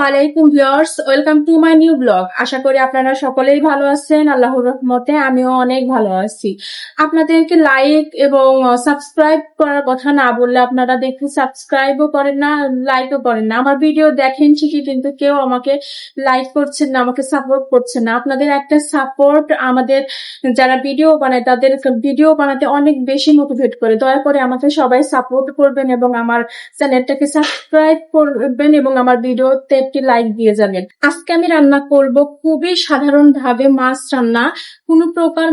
আলাইকুম viewers, welcome to my new blog. আশা করি আপনারা সকলেই ভালো আছেন। আল্লাহর রহমতে আমিও অনেক ভালো আছি। আপনাদেরকে লাইক এবং সাবস্ক্রাইব করার কথা না বললে আপনারা দেখে সাবস্ক্রাইবও করেন না, লাইকও করেন না। আমার ভিডিও দেখেন ঠিকই, কিন্তু কেউ আমাকে লাইক করছেন না, আমাকে সাপোর্ট করছেন না। আপনাদের একটা সাপোর্ট আমাদের যারা ভিডিও বানায় তাদের ভিডিও বানাতে অনেক বেশি মোটিভেট করে। দয়া করে আমাকে সবাই সাপোর্ট করবেন এবং আমার চ্যানেলটাকে সাবস্ক্রাইব করবেন এবং আমার ভিডিওতে একটি লাইক দিয়ে যাবেন। আজকে আমি রান্না করব খুবই সাধারণ ভাবে মাছ রান্না, কোনো প্রকার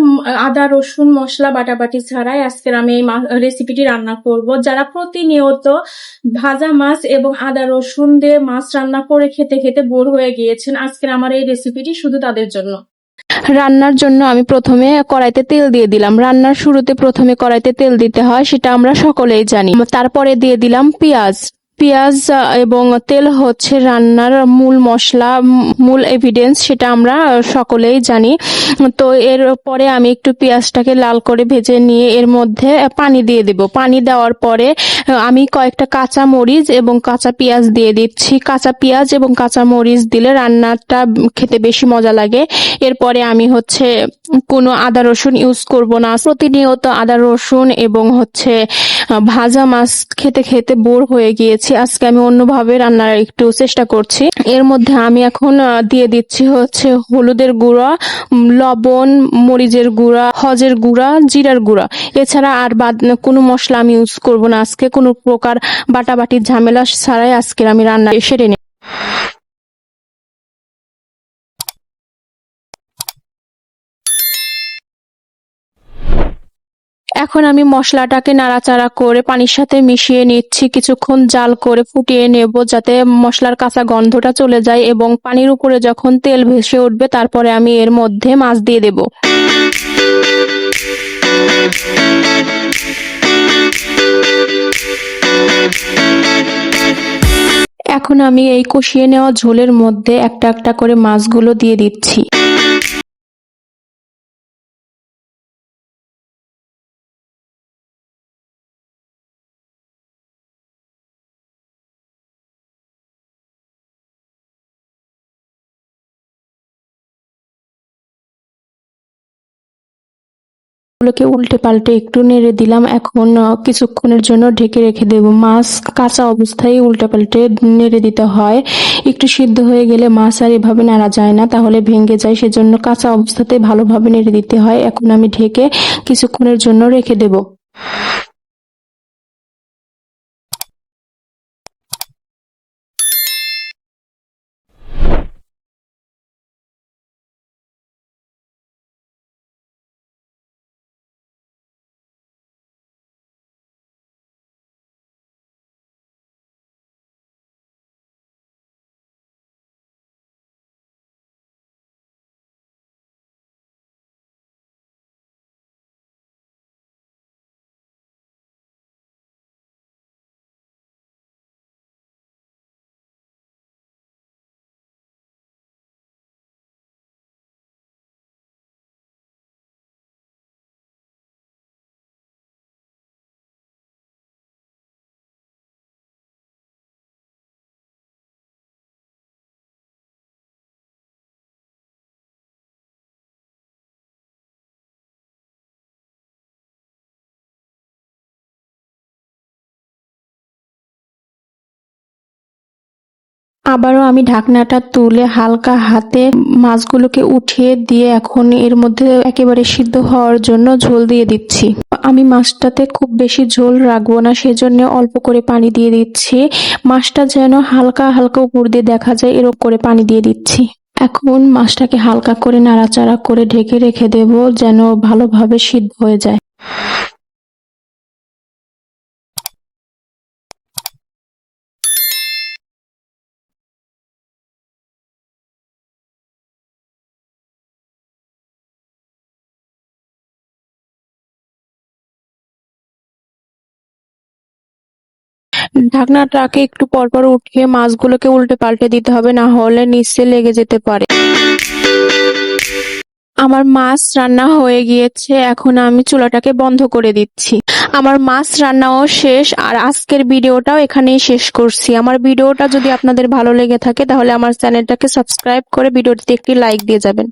আদা রসুন মশলা বাটাবাটি ছাড়াই আজকের আমি এই রেসিপিটি রান্না করব। যারা প্রতিনিয়ত ভাজা মাছ এবং আদা রসুন দিয়ে মাছ রান্না করে খেতে খেতে বোর হয়ে গিয়েছেন, আজকের আমার এই রেসিপিটি শুধু তাদের জন্য। রান্নার জন্য আমি প্রথমে কড়াইতে তেল দিয়ে দিলাম। রান্নার শুরুতে প্রথমে কড়াইতে তেল দিতে হয়, সেটা আমরা সকলেই জানি। তারপরে দিয়ে দিলাম পেঁয়াজ। পেঁয়াজ এবং তেল হচ্ছে রান্নার মূল মশলা, মূল এভিডেন্স, সেটা আমরা সকলেই জানি। তো এর পরে আমি একটু পেঁয়াজটাকে লাল করে ভেজে নিয়ে এর মধ্যে পানি দিয়ে দেব। পানি দেওয়ার পরে আমি কয়েকটা কাঁচা মরিচ এবং কাঁচা পেঁয়াজ দিয়ে দিচ্ছি। কাঁচা পেঁয়াজ এবং কাঁচা মরিচ দিলে রান্নাটা খেতে বেশি মজা লাগে। এরপরে আমি কোনো আদা রসুন ইউজ করব না। প্রতিনিয়ত আদা রসুন এবং ভাজা মাছ খেতে খেতে বোর হয়ে গিয়েছি। আজকে আমি অন্যভাবে রান্নার একটু চেষ্টা করছি। এর মধ্যে আমি এখন দিয়ে দিচ্ছি হলুদের গুঁড়া, লবণ, মরিচের গুঁড়া, হজের গুঁড়া, জিরার গুঁড়া। এছাড়া আর কোনো মশলা আমি ইউজ করব না। আজকে কোনো প্রকার বাটাবাটির ঝামেলা ছাড়াই আজকের আমি রান্না সেরে নিই। এখন আমি মশলাটাকে নাড়াচাড়া করে পানির সাথে মিশিয়ে নিচ্ছি। কিছুক্ষণ জাল করে ফুটিয়ে নেব, যাতে মশলার কাঁচা গন্ধটা চলে যায় এবং পানির উপরে যখন তেল ভেসে উঠবে তারপরে আমি এর মধ্যে মাছ দিয়ে দেব। এখন আমি এই কষিয়ে নেওয়া ঝোলের মধ্যে একটা একটা করে মাছগুলো দিয়ে দিচ্ছি। গুলোকে উল্টে পাল্টে একটু নেড়ে দিলাম। এখন কিছুক্ষণের জন্য ঢেকে রেখে দেব। মাছ কাঁচা অবস্থায় উল্টে পাল্টে নেড়ে দিতে হয়। একটু সিদ্ধ হয়ে গেলে মাছ আর এভাবে নাড়া যায় না, তাহলে ভেঙে যায়। সেজন্য কাঁচা অবস্থাতে ভালোভাবে নেড়ে দিতে হয়। এখন আমি ঢেকে কিছুক্ষণের জন্য রেখে দেব। আবারও আমি ঢাকনাটা তুলে হালকা হাতে মাছগুলোকে উঠিয়ে দিয়ে এখন এর মধ্যে একেবারে সিদ্ধ হওয়ার জন্য ঝোল দিয়ে দিচ্ছি। আমি মাছটাতে খুব বেশি ঝোল রাখবো না, সেজন্য অল্প করে পানি দিয়ে দিচ্ছি। মাছটা যেন হালকা হালকা উপর দিয়ে দেখা যায় এরকম করে পানি দিয়ে দিচ্ছি। এখন মাছটাকে হালকা করে নাড়াচাড়া করে ঢেকে রেখে দেব, যেন ভালোভাবে সিদ্ধ হয়ে যায়। ঢাকনাটাকে একটু পরপর উঠিয়ে মাছগুলোকে উল্টে পাল্টে দিতে হবে, না হলে নিচে লেগে যেতে পারে। আমার মাছ রান্না হয়ে গিয়েছে, এখন আমি চুলাটাকে বন্ধ করে দিচ্ছি। আমার মাছ রান্নাও শেষ, আর আজকের ভিডিওটাও এখানেই শেষ করছি। আমার ভিডিওটা যদি আপনাদের ভালো লেগে থাকে তাহলে আমার চ্যানেলটাকে সাবস্ক্রাইব করে ভিডিওটিতে একটি লাইক দিয়ে যাবেন।